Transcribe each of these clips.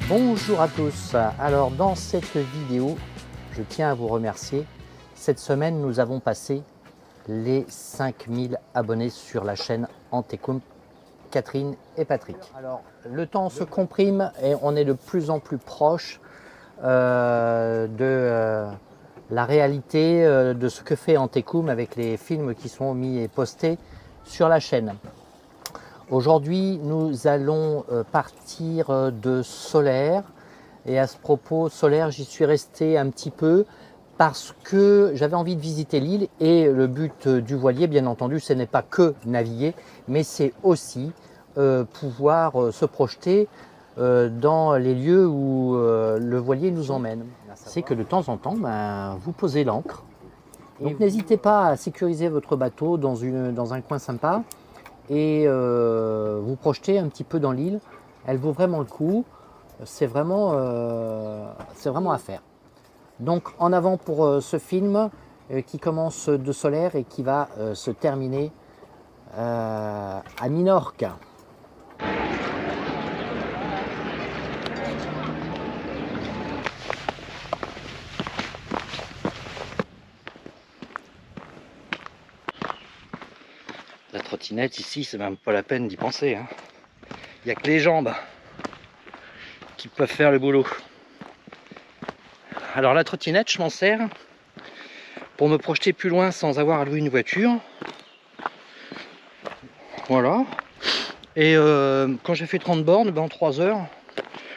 Bonjour à tous. Alors dans cette vidéo, je tiens à vous remercier. Cette semaine, nous avons passé les 5000 abonnés sur la chaîne Antekum, Catherine et Patrick. Alors le temps se comprime et on est de plus en plus proche de la réalité de ce que fait Antekum avec les films qui sont mis et postés sur la chaîne. Aujourd'hui, nous allons partir de Solaire. Et à ce propos, Solaire, j'y suis resté un petit peu parce que j'avais envie de visiter l'île. Et le but du voilier, bien entendu, ce n'est pas que naviguer, mais c'est aussi pouvoir se projeter dans les lieux où le voilier nous emmène. C'est que de temps en temps, vous posez l'ancre. Donc n'hésitez pas à sécuriser votre bateau dans un coin sympa et vous projeter un petit peu dans l'île. Elle vaut vraiment le coup, c'est vraiment à faire. Donc en avant pour ce film qui commence de Solaire et qui va se terminer à Minorque. La trottinette ici, c'est même pas la peine d'y penser, hein. Il n'y a que les jambes qui peuvent faire le boulot. Alors la trottinette, je m'en sers pour me projeter plus loin sans avoir à louer une voiture. Voilà. Et quand j'ai fait 30 bornes, en 3 heures,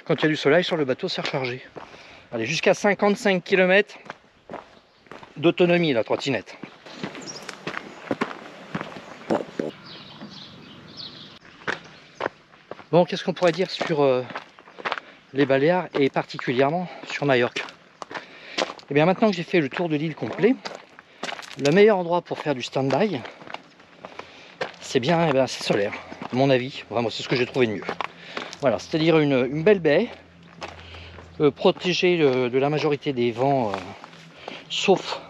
quand il y a du soleil sur le bateau, c'est rechargé. Allez, jusqu'à 55 km d'autonomie la trottinette. Bon, qu'est-ce qu'on pourrait dire sur les Baléares et particulièrement sur Majorque? Et bien maintenant que j'ai fait le tour de l'île complet, le meilleur endroit pour faire du stand-by, c'est bien, c'est Solaire, à mon avis. Vraiment, c'est ce que j'ai trouvé de mieux. Voilà, c'est-à-dire une belle baie, protégée de la majorité des vents, sauf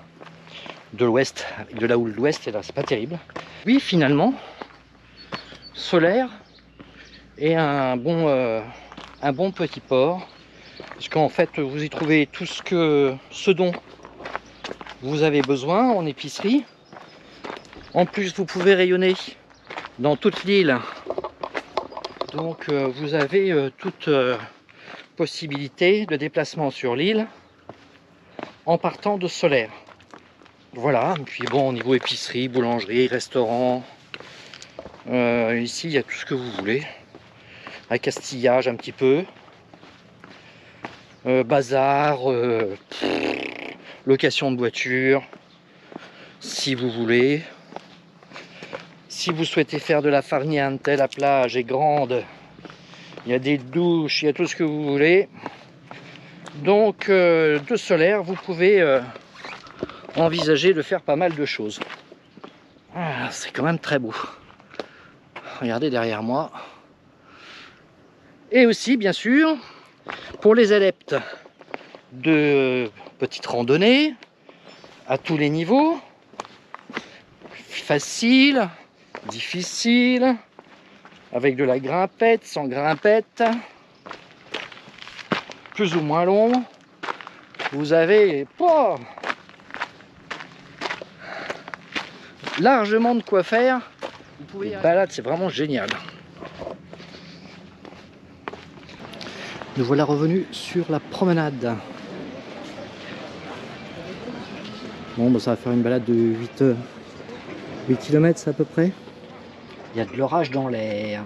de l'ouest, avec de la houle de l'ouest, et là c'est pas terrible. Oui, finalement, Solaire est un bon petit port, parce qu'en fait vous y trouvez tout ce dont vous avez besoin en épicerie. En plus, vous pouvez rayonner dans toute l'île, donc vous avez toute possibilité de déplacement sur l'île en partant de Solaire. Voilà, et puis bon, au niveau épicerie, boulangerie, restaurant, ici il y a tout ce que vous voulez, accastillage un petit peu, bazar, location de voiture si vous voulez. Si vous souhaitez faire de la farniente, la plage est grande, il y a des douches, il y a tout ce que vous voulez. Donc de Solaire, vous pouvez envisager de faire pas mal de choses. Ah, c'est quand même très beau. Regardez derrière moi. Et aussi, bien sûr, pour les adeptes de petites randonnées, à tous les niveaux, facile, difficile, avec de la grimpette, sans grimpette, plus ou moins long, vous avez largement de quoi faire. Vous pouvez balade, c'est vraiment génial. Nous voilà revenus sur la promenade. Bon, ça va faire une balade de 8 km, c'est à peu près. Il y a de l'orage dans l'air.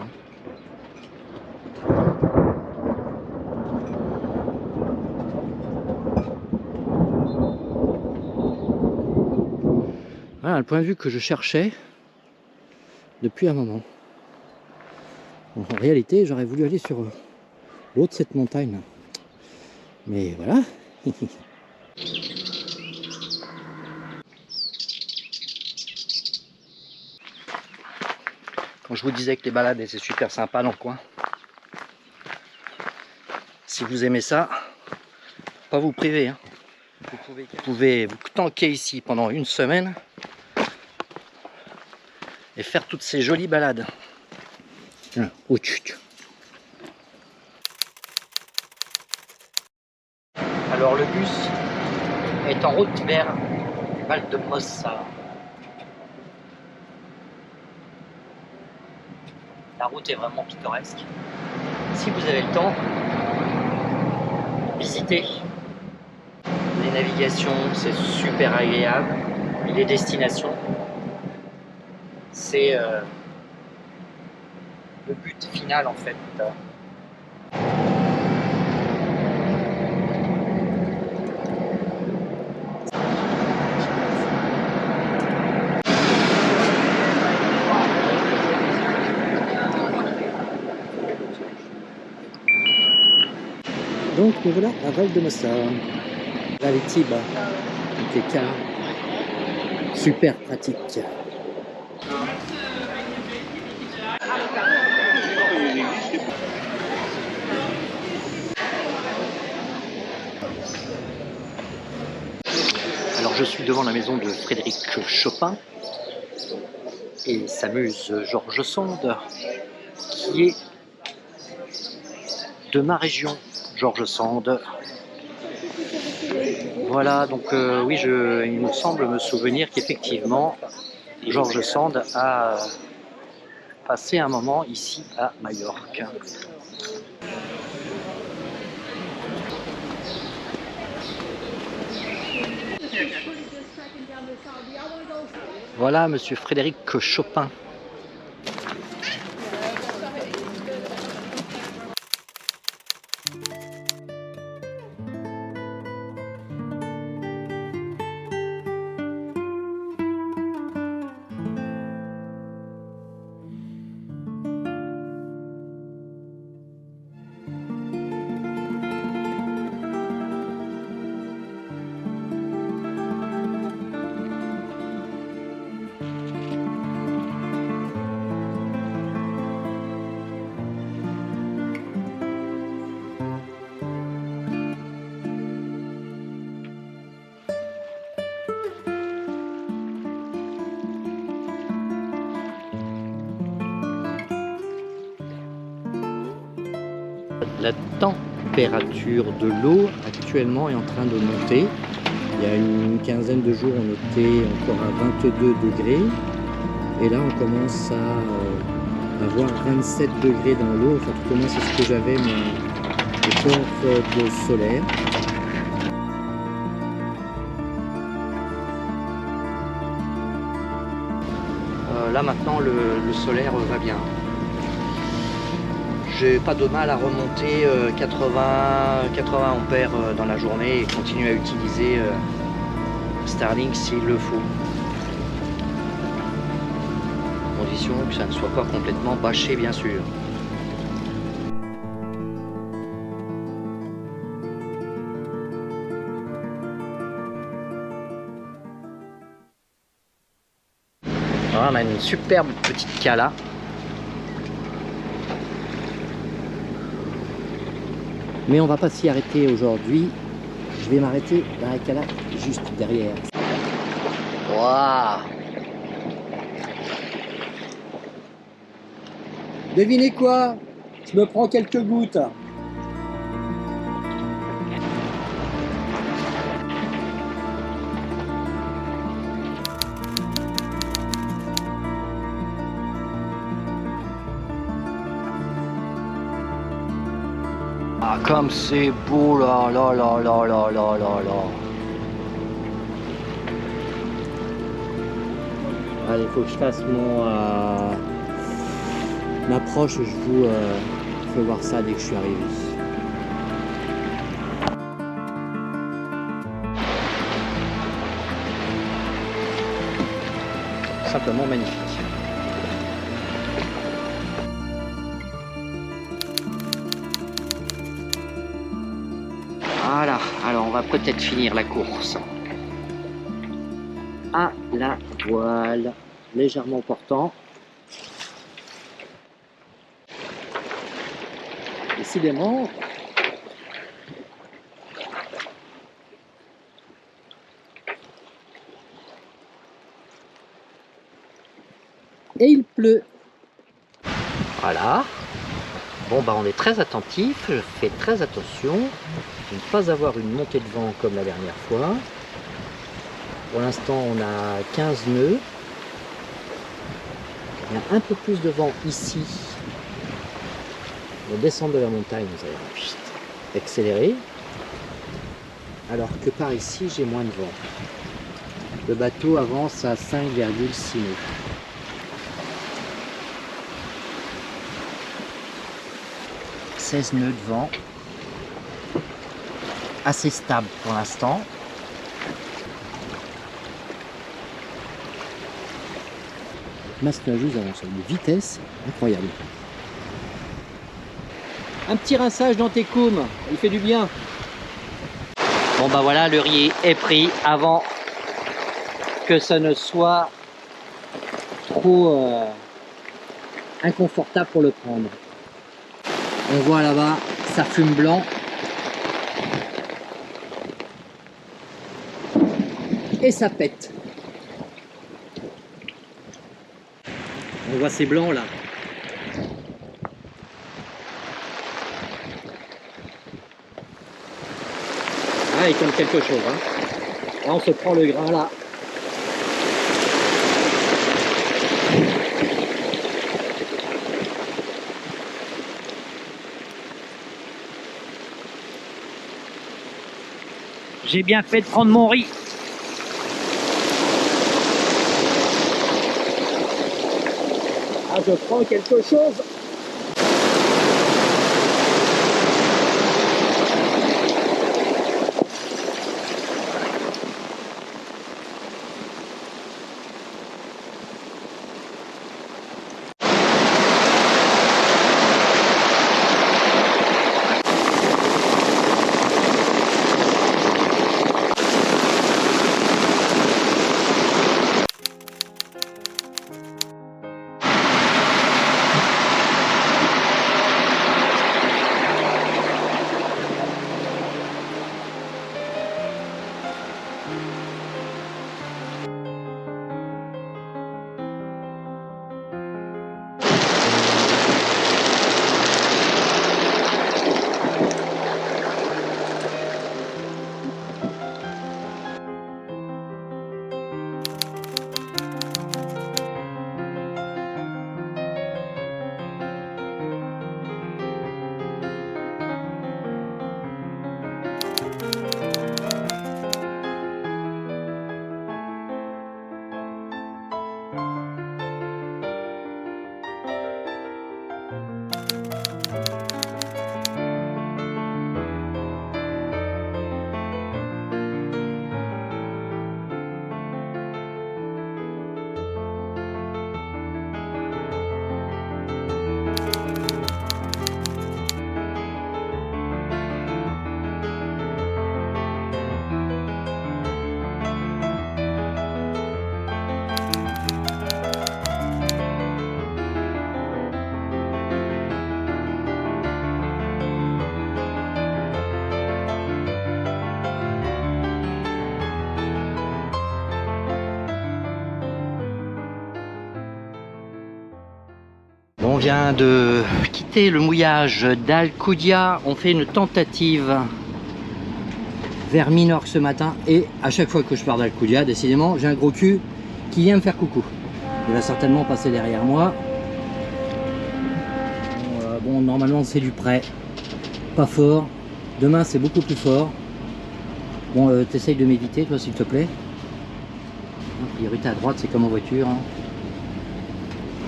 Voilà le point de vue que je cherchais depuis un moment. Bon, en réalité, j'aurais voulu aller sur le haut de cette montagne. Mais voilà. Quand je vous disais que les balades c'est super sympa dans le coin, si vous aimez ça, pas vous priver, hein. Vous pouvez vous tanker ici pendant une semaine et faire toutes ces jolies balades. Oh, bus est en route vers Valdemossa. La route est vraiment pittoresque. Si vous avez le temps, visitez. Les navigations, c'est super agréable. Les destinations, c'est le but final en fait. Donc nous voilà à Valdemossa, là les Tibes, donc les cars, super pratique. Alors je suis devant la maison de Frédéric Chopin et sa muse George Sand, qui est de ma région, George Sand. Voilà, donc oui, il me semble me souvenir qu'effectivement, George Sand a passé un moment ici à Majorque. Voilà, monsieur Frédéric Chopin. La température de l'eau actuellement est en train de monter. Il y a une quinzaine de jours, on était encore à 22 degrés. Et là, on commence à avoir 27 degrés dans l'eau. Enfin, tout au moins, c'est ce que j'avais au port de solaire. Là, maintenant, le solaire va bien. J'ai pas de mal à remonter 80 ampères dans la journée et continuer à utiliser Starlink s'il le faut. À condition que ça ne soit pas complètement bâché, bien sûr. Voilà, on a une superbe petite cala. Mais on va pas s'y arrêter aujourd'hui. Je vais m'arrêter dans la cala juste derrière. Waouh! Devinez quoi? Je me prends quelques gouttes. Ah, comme c'est beau là, là, là, là, là, là, là, là. Allez, il faut que je fasse mon approche. Je vous fais voir ça dès que je suis arrivé. Simplement magnifique. Voilà, alors on va peut-être finir la course à la voile, légèrement portant. Décidément, et il pleut. Voilà. Bon bah on est très attentif, je fais très attention de ne pas avoir une montée de vent comme la dernière fois. Pour l'instant on a 15 nœuds. Il y a un peu plus de vent ici. On descend de la montagne, vous allez accélérer. Alors que par ici j'ai moins de vent. Le bateau avance à 5,6 nœuds. « 16 nœuds de vent, assez stable pour l'instant. Masse nuageuse avance à une vitesse incroyable. Un petit rinçage dans tes coumes, il fait du bien. Bon bah voilà, le riz est pris avant que ça ne soit trop inconfortable pour le prendre. On voit là-bas, ça fume blanc. Et ça pète. On voit ces blancs là. Ah, il tombe quelque chose. Hein. Là, on se prend le grain là. J'ai bien fait de prendre mon riz. Ah, je prends quelque chose. On vient de quitter le mouillage d'Alcudia. On fait une tentative vers Minorque ce matin. Et à chaque fois que je pars d'Alcudia, décidément, j'ai un gros cul qui vient me faire coucou. Il va certainement passer derrière moi. Bon, normalement c'est du près. Pas fort. Demain c'est beaucoup plus fort. Bon, t'essayes de m'éviter toi s'il te plaît. Priorité à droite, c'est comme en voiture. Hein.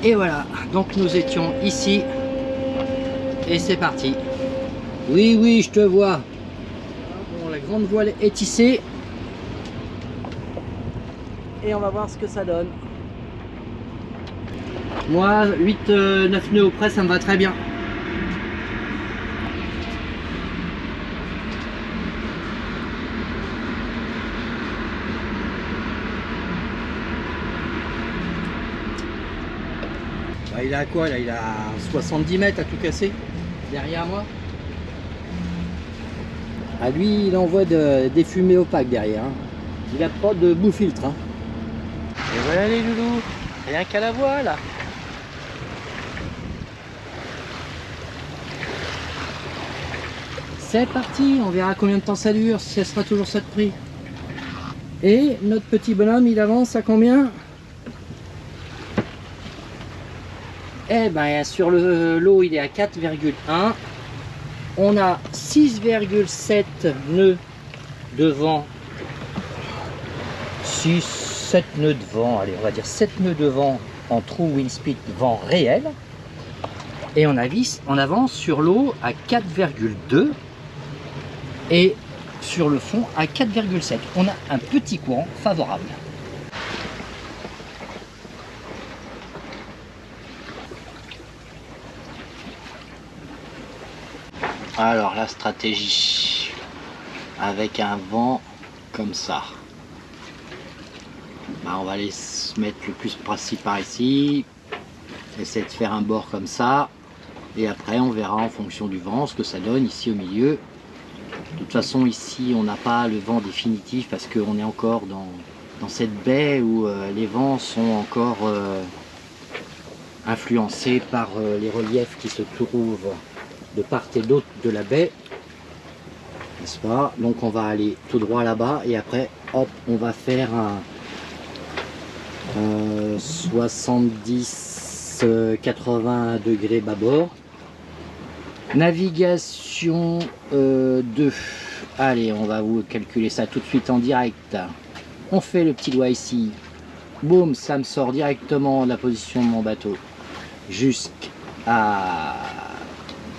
Et voilà, donc nous étions ici. Et c'est parti. Oui, oui, je te vois. Bon, la grande voile est tissée. Et on va voir ce que ça donne. Moi, 8-9 nœuds au près, ça me va très bien. Il a quoi là? Il a 70 mètres à tout casser derrière moi. À lui, il envoie des fumées opaques derrière. Hein. Il a pas de bout filtre. Hein. Et voilà les loulous, rien qu'à la voile. C'est parti, on verra combien de temps ça dure, si ça sera toujours ça de prix. Et notre petit bonhomme, il avance à combien? Eh ben sur le lot, il est à 4,1. On a 6,7 nœuds de vent. 7 nœuds de vent, allez, on va dire 7 nœuds de vent en true wind speed vent réel. Et on avance sur l'eau à 4,2 et sur le fond à 4,7. On a un petit courant favorable. Alors la stratégie avec un vent comme ça, on va aller se mettre le plus possible par ici, essayer de faire un bord comme ça, et après on verra en fonction du vent ce que ça donne ici au milieu. De toute façon ici on n'a pas le vent définitif parce qu'on est encore dans cette baie où les vents sont encore influencés par les reliefs qui se trouvent de part et d'autre de la baie, n'est-ce pas? Donc on va aller tout droit là-bas et après hop on va faire un 70-80 degrés bâbord. Navigation 2. Allez, on va vous calculer ça tout de suite en direct. On fait le petit doigt ici. Boum, ça me sort directement de la position de mon bateau jusqu'à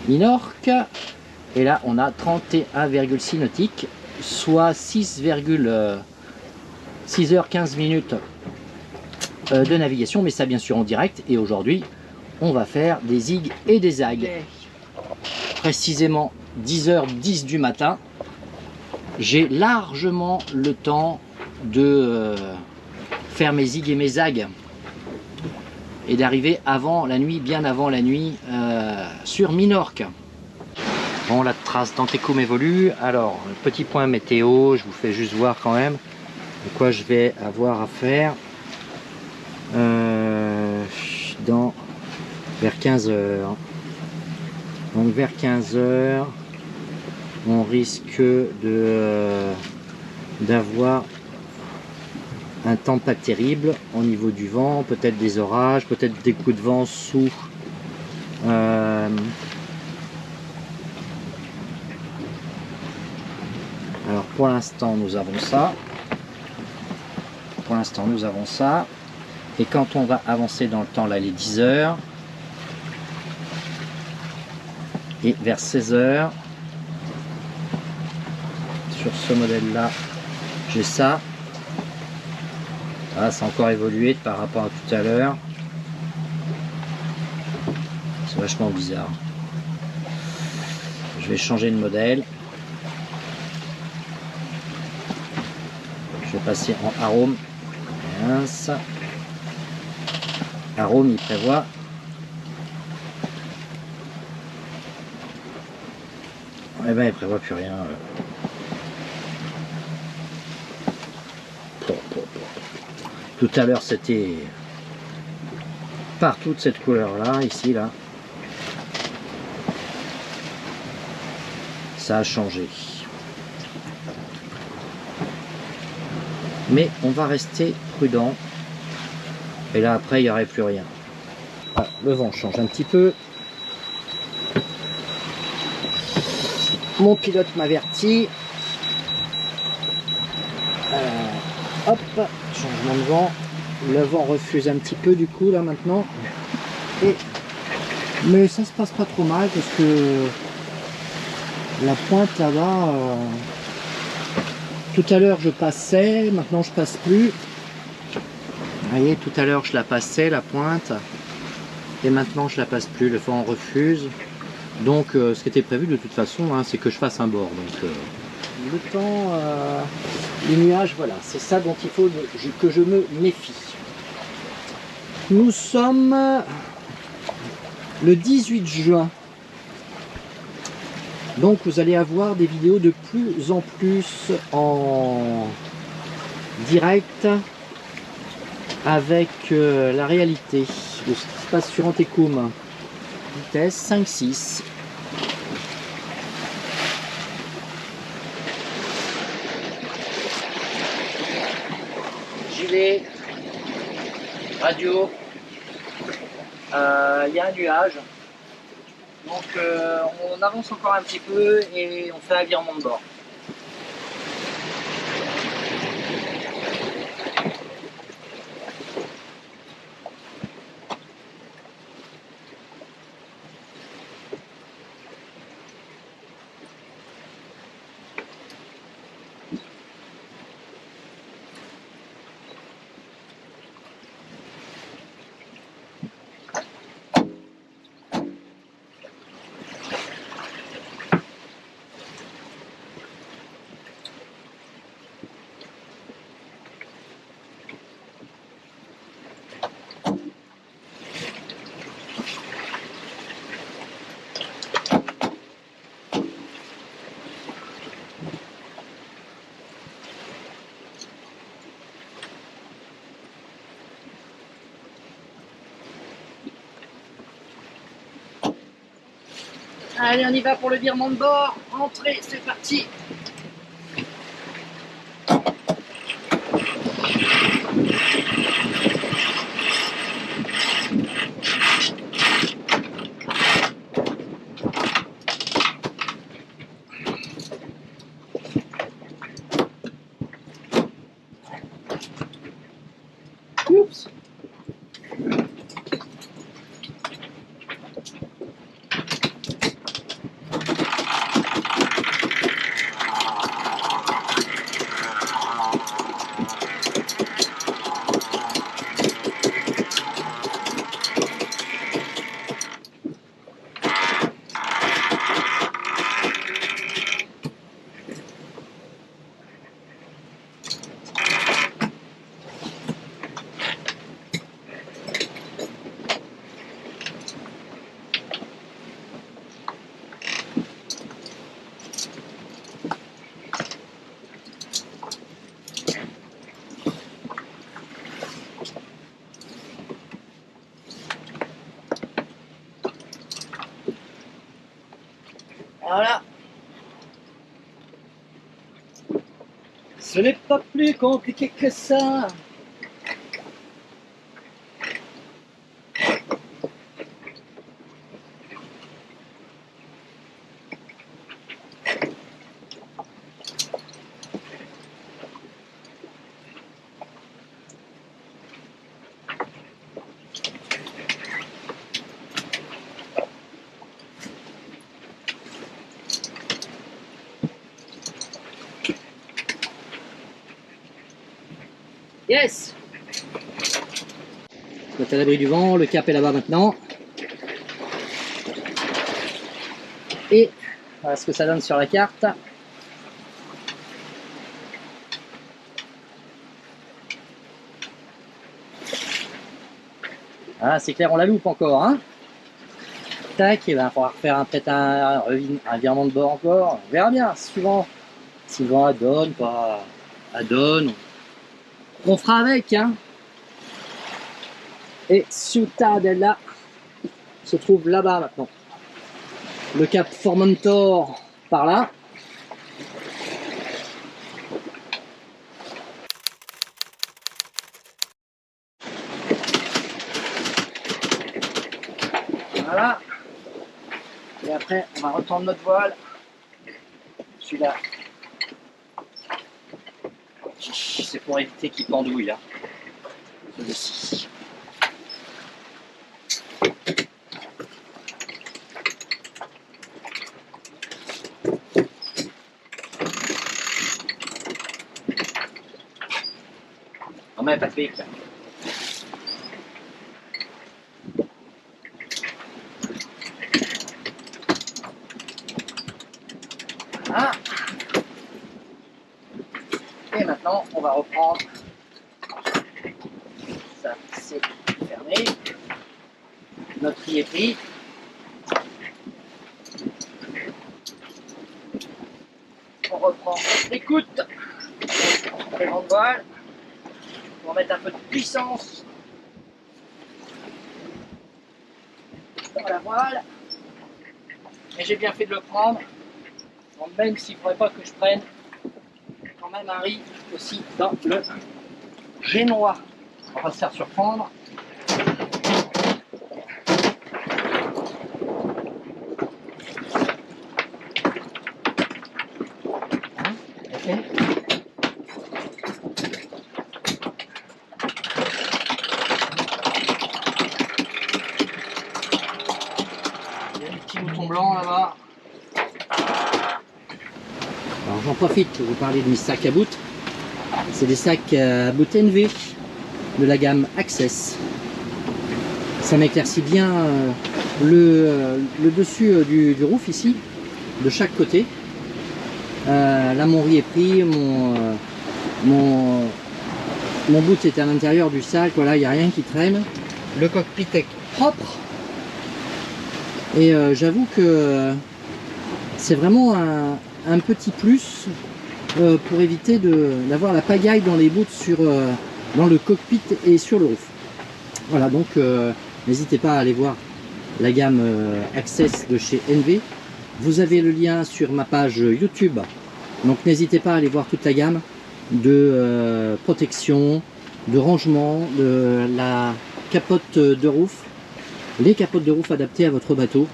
Minorque. Et là, on a 31,6 nautiques, soit 6h15 minutes de navigation, mais ça bien sûr en direct. Et aujourd'hui, on va faire des zigs et des zags. Précisément 10h10 du matin. J'ai largement le temps de faire mes zigs et mes zags et d'arriver avant la nuit, bien avant la nuit sur Minorque. Bon, la trace d'Antecoum évolue. Alors, petit point météo, je vous fais juste voir quand même de quoi je vais avoir à faire vers 15h. Donc vers 15h, on risque d'avoir un temps pas terrible au niveau du vent, peut-être des orages, peut-être des coups de vent sous alors pour l'instant nous avons ça. Et quand on va avancer dans le temps, là les 10 heures et vers 16 heures sur ce modèle là j'ai ça. Ah, ça a encore évolué par rapport à tout à l'heure. C'est vachement bizarre. Je vais changer de modèle. Je vais passer en arôme. Mince. Arôme, il prévoit. Eh ben, il prévoit plus rien. Tout à l'heure, c'était partout de cette couleur-là, ici, là. Ça a changé. Mais on va rester prudent. Et là, après, il n'y aurait plus rien. Voilà, le vent change un petit peu. Mon pilote m'avertit. Hop, changement de vent. Le vent refuse un petit peu du coup là maintenant. Mais ça se passe pas trop mal parce que la pointe là-bas, tout à l'heure je passais, maintenant je passe plus. Vous voyez, tout à l'heure je la passais la pointe et maintenant je la passe plus, le vent refuse. Donc ce qui était prévu de toute façon, hein, c'est que je fasse un bord. Donc le temps, les nuages, voilà, c'est ça dont il faut que je me méfie. Nous sommes le 18 juin. Donc vous allez avoir des vidéos de plus en plus en direct avec la réalité de ce qui se passe sur Antecoum. Vitesse 5-6. radio, il y a un nuage. Donc on avance encore un petit peu et on fait un virement de bord. Allez, on y va pour le virement de bord. Entrée, c'est parti. Oups. Voilà. Ce n'est pas plus compliqué que ça. Yes. On est à l'abri du vent, le cap est là-bas maintenant. Et voilà ce que ça donne sur la carte. Ah, c'est clair, on la loupe encore, hein. Tac, et ben, on va refaire peut-être un virement de bord encore. On verra bien, suivant si le vent adonne, pas adonne. On fera avec, hein. Et Ciutadella se trouve là-bas maintenant. Le cap Formentor par là. Voilà. Et après, on va retendre notre voile. Celui-là, c'est pour éviter qu'il pendouille là. Celui-ci. On met pas de pic là. Voilà. Et maintenant, on va reprendre. Ça, c'est fermé. Notre tri est pris. On reprend l'écoute. Les grandes voiles. On va mettre un peu de puissance dans la voile. Et j'ai bien fait de le prendre. Donc même s'il ne faudrait pas que je prenne quand même un riz aussi dans le génois. On va se faire surprendre. Il y a des petits boutons blancs là-bas. Alors j'en profite pour vous parler de mes sacs à bout. C'est des sacs à bout NV de la gamme Access. Ça m'éclaircit bien le dessus du roof ici, de chaque côté. Là mon riz est pris, mon boot est à l'intérieur du sac, voilà, il n'y a rien qui traîne. Le cockpit est propre. Et j'avoue que c'est vraiment un petit plus pour éviter d'avoir la pagaille dans les boots dans le cockpit et sur le roof. Voilà, donc n'hésitez pas à aller voir la gamme Access de chez NV. Vous avez le lien sur ma page YouTube, donc n'hésitez pas à aller voir toute la gamme de protection, de rangement, de la capote de roof, les capotes de roof adaptées à votre bateau,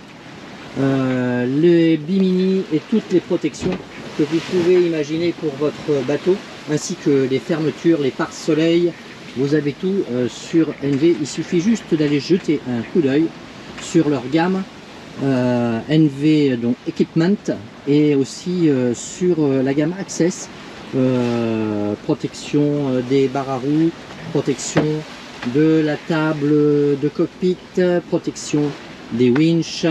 les bimini et toutes les protections que vous pouvez imaginer pour votre bateau, ainsi que les fermetures, les pare-soleil. Vous avez tout sur NV. Il suffit juste d'aller jeter un coup d'œil sur leur gamme NV donc Equipment, et aussi sur la gamme Access, protection des barres à roues, protection de la table de cockpit, protection des winches.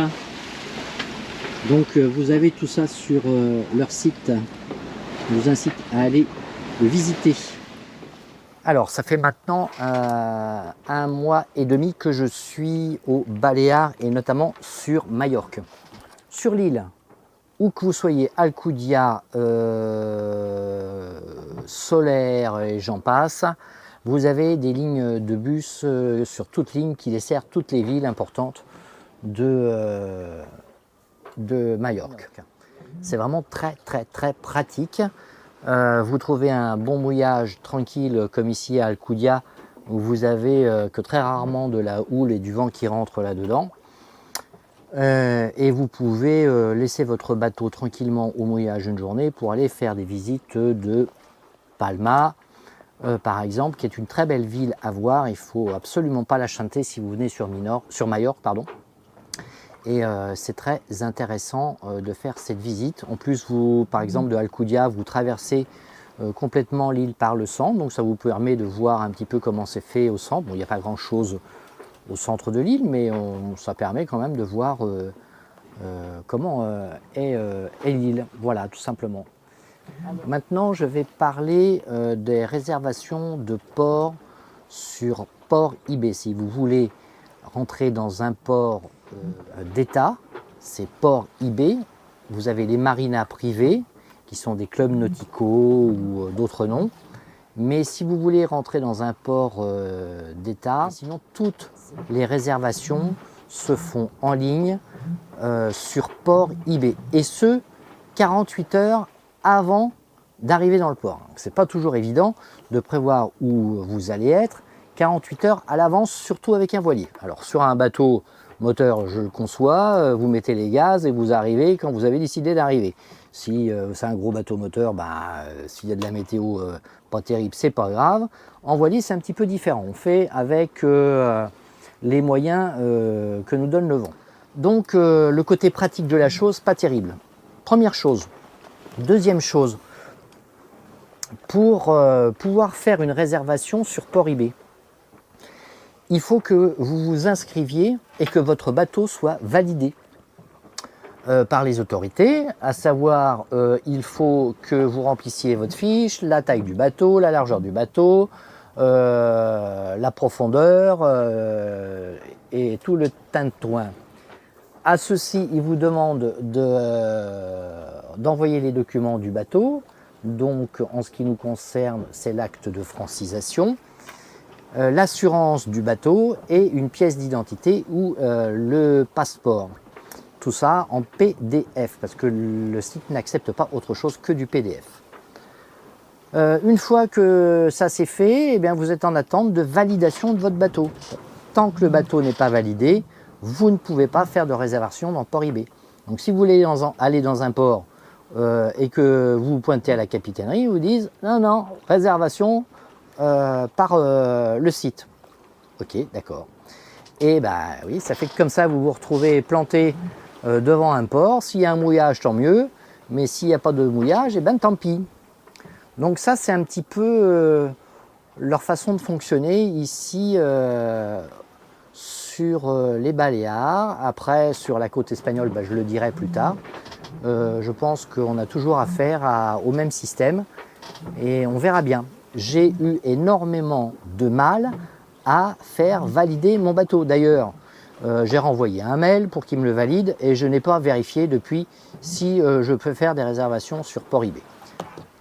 Donc vous avez tout ça sur leur site. Je vous incite à aller le visiter. Alors, ça fait maintenant 1 mois et demi que je suis aux Baléares et notamment sur Majorque. Sur l'île, où que vous soyez, Alcudia, Solaire et j'en passe, vous avez des lignes de bus sur toute ligne qui desservent toutes les villes importantes de Majorque. C'est vraiment très pratique. Vous trouvez un bon mouillage tranquille comme ici à Alcudia, où vous avez que très rarement de la houle et du vent qui rentre là-dedans. Et vous pouvez laisser votre bateau tranquillement au mouillage une journée pour aller faire des visites de Palma, par exemple, qui est une très belle ville à voir. Il ne faut absolument pas la chanter si vous venez sur Majorque, pardon. Et c'est très intéressant de faire cette visite. En plus, vous, par exemple, de Alcudia, vous traversez complètement l'île par le centre. Donc ça vous permet de voir un petit peu comment c'est fait au centre. Bon, il n'y a pas grand-chose au centre de l'île, mais ça permet quand même de voir comment est l'île. Voilà, tout simplement. Maintenant, je vais parler des réservations de port sur Port IB. Si vous voulez rentrer dans un port d'État, c'est Port IB. Vous avez les marinas privés, qui sont des clubs nauticaux ou d'autres noms. Mais si vous voulez rentrer dans un port d'État, sinon toutes les réservations se font en ligne sur Port IB. Et ce, 48 heures avant d'arriver dans le port. Ce n'est pas toujours évident de prévoir où vous allez être 48 heures à l'avance, surtout avec un voilier. Alors sur un bateau moteur, je le conçois, vous mettez les gaz et vous arrivez quand vous avez décidé d'arriver. Si c'est un gros bateau moteur, s'il y a de la météo pas terrible, c'est pas grave. En voilier, c'est un petit peu différent. On fait avec les moyens que nous donne le vent. Donc le côté pratique de la chose, pas terrible. Première chose. Deuxième chose, pour pouvoir faire une réservation sur Port IB, il faut que vous vous inscriviez et que votre bateau soit validé par les autorités, à savoir il faut que vous remplissiez votre fiche, la taille du bateau, la largeur du bateau, la profondeur et tout le tintouin. À ceci, il vous demande d'envoyer les documents du bateau. Donc en ce qui nous concerne, c'est l'acte de francisation, l'assurance du bateau et une pièce d'identité ou le passeport. Tout ça en PDF, parce que le site n'accepte pas autre chose que du PDF. Une fois que ça c'est fait, eh bien, vous êtes en attente de validation de votre bateau. Tant que le bateau n'est pas validé, vous ne pouvez pas faire de réservation dans Port IB. Donc si vous voulez aller dans un port et que vous pointez à la capitainerie, ils vous disent non, non, réservation par le site. Ok, d'accord. Et bah oui, ça fait que comme ça, vous vous retrouvez planté devant un port. S'il y a un mouillage, tant mieux. Mais s'il n'y a pas de mouillage, et ben tant pis. Donc ça, c'est un petit peu leur façon de fonctionner ici sur les Baléares. Après, sur la côte espagnole, bah, je le dirai plus tard. Je pense qu'on a toujours affaire au même système et on verra bien. J'ai eu énormément de mal à faire valider mon bateau. D'ailleurs, j'ai renvoyé un mail pour qu'il me le valide et je n'ai pas vérifié depuis si je peux faire des réservations sur Port-eBay.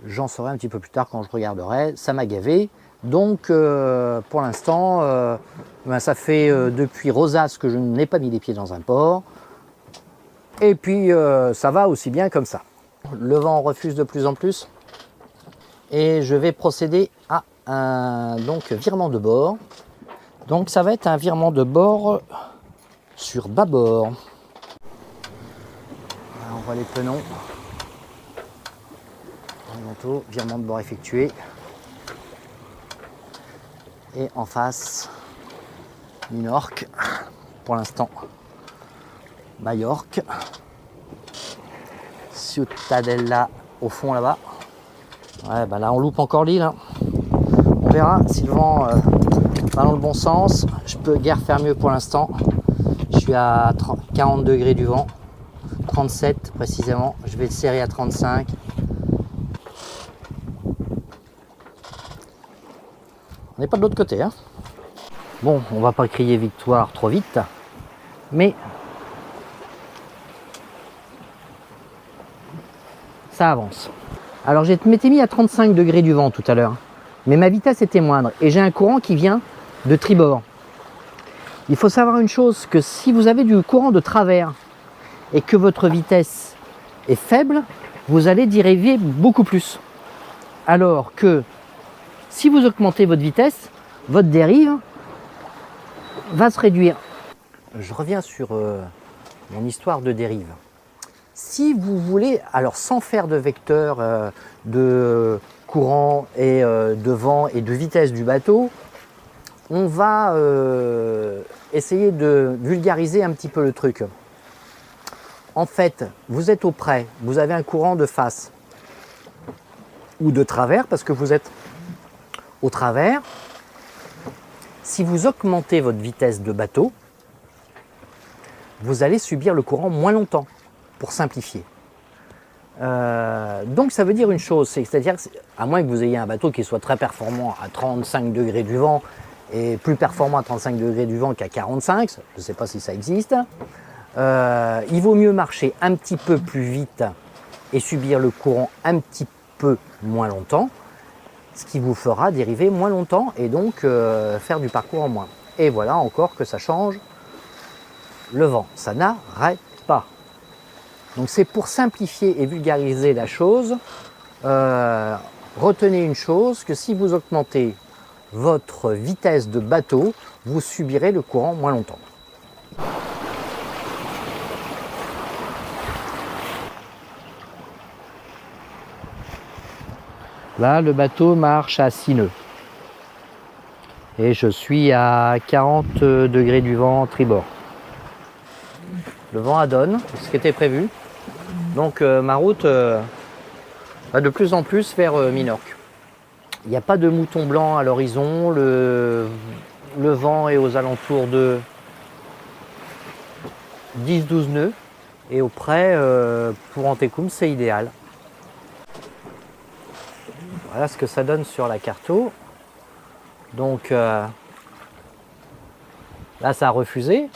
J'en saurai un petit peu plus tard quand je regarderai. Ça m'a gavé. Donc, pour l'instant, ben, ça fait depuis Rosas que je n'ai pas mis les pieds dans un port. Et puis, ça va aussi bien comme ça. Le vent refuse de plus en plus. Et je vais procéder à un virement de bord. Donc, ça va être un virement de bord sur bâbord. Là, on voit les penons. Virement de bord effectué. Et en face, Minorque. Pour l'instant, Majorque. Ciutadella au fond là-bas. Ouais, bah là on loupe encore l'île. Hein. On verra si le vent va dans le bon sens. Je peux guère faire mieux pour l'instant. Je suis à 40 degrés du vent. 37 précisément. Je vais le serrer à 35. On n'est pas de l'autre côté. Hein. Bon, on va pas crier victoire trop vite. Mais ça avance. Alors je m'étais mis à 35 degrés du vent tout à l'heure, mais ma vitesse était moindre et j'ai un courant qui vient de tribord. Il faut savoir une chose, que si vous avez du courant de travers et que votre vitesse est faible, vous allez dériver beaucoup plus. Alors que si vous augmentez votre vitesse, votre dérive va se réduire. Je reviens sur mon histoire de dérive. Si vous voulez, alors sans faire de vecteur de courant et de vent et de vitesse du bateau, on va essayer de vulgariser un petit peu le truc. En fait, vous êtes au près, vous avez un courant de face ou de travers parce que vous êtes au travers. Si vous augmentez votre vitesse de bateau, vous allez subir le courant moins longtemps. Pour simplifier. Donc ça veut dire une chose, c'est-à-dire à moins que vous ayez un bateau qui soit très performant à 35 degrés du vent et plus performant à 35 degrés du vent qu'à 45, je ne sais pas si ça existe, il vaut mieux marcher un petit peu plus vite et subir le courant un petit peu moins longtemps, ce qui vous fera dériver moins longtemps et donc faire du parcours en moins. Et voilà encore que ça change le vent, ça n'arrête pas. Donc c'est pour simplifier et vulgariser la chose, retenez une chose, que si vous augmentez votre vitesse de bateau, vous subirez le courant moins longtemps. Là, le bateau marche à 6 nœuds. Et je suis à 40 degrés du vent tribord. Le vent adonne, ce qui était prévu. Donc ma route va de plus en plus vers Minorque. Il n'y a pas de mouton blanc à l'horizon, le vent est aux alentours de 10-12 nœuds et auprès pour Antequum c'est idéal. Voilà ce que ça donne sur la carto. Donc là ça a refusé.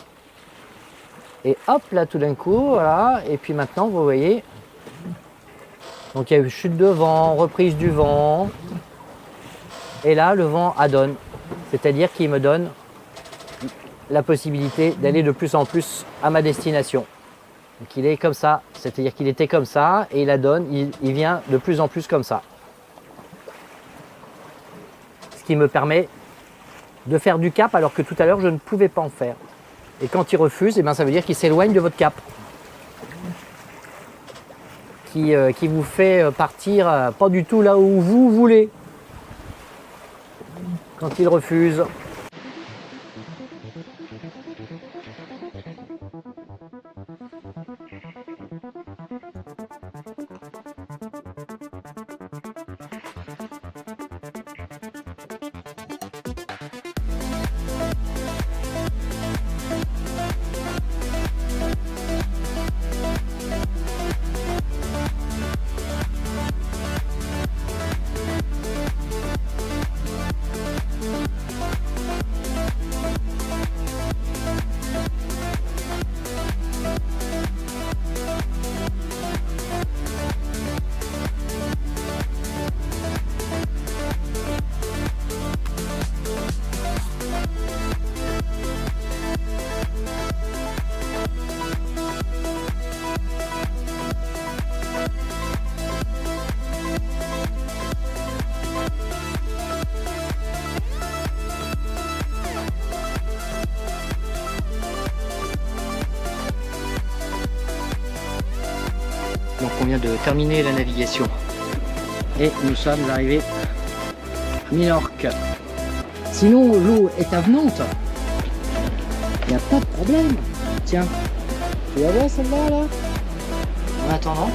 Et hop, là tout d'un coup, voilà, et puis maintenant vous voyez, donc il y a eu chute de vent, reprise du vent, et là le vent adonne, c'est-à-dire qu'il me donne la possibilité d'aller de plus en plus à ma destination. Donc il est comme ça, c'est-à-dire qu'il était comme ça, et il adonne, il vient de plus en plus comme ça. Ce qui me permet de faire du cap alors que tout à l'heure je ne pouvais pas en faire. Et quand il refuse, eh bien, ça veut dire qu'il s'éloigne de votre cap. qui vous fait partir pas du tout là où vous voulez quand il refuse. Donc on vient de terminer la navigation et nous sommes arrivés à Minorque. Sinon l'eau est avenante, il n'y a pas de problème. Tiens, tu la vois celle-là là? En attendant,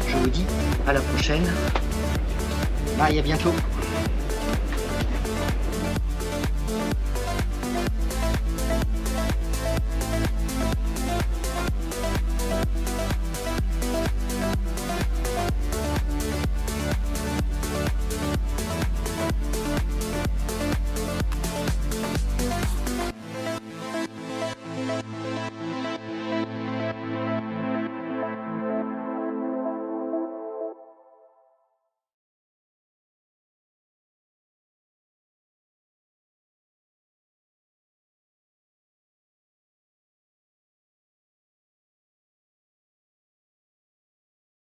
je vous dis à la prochaine. Bye, à bientôt.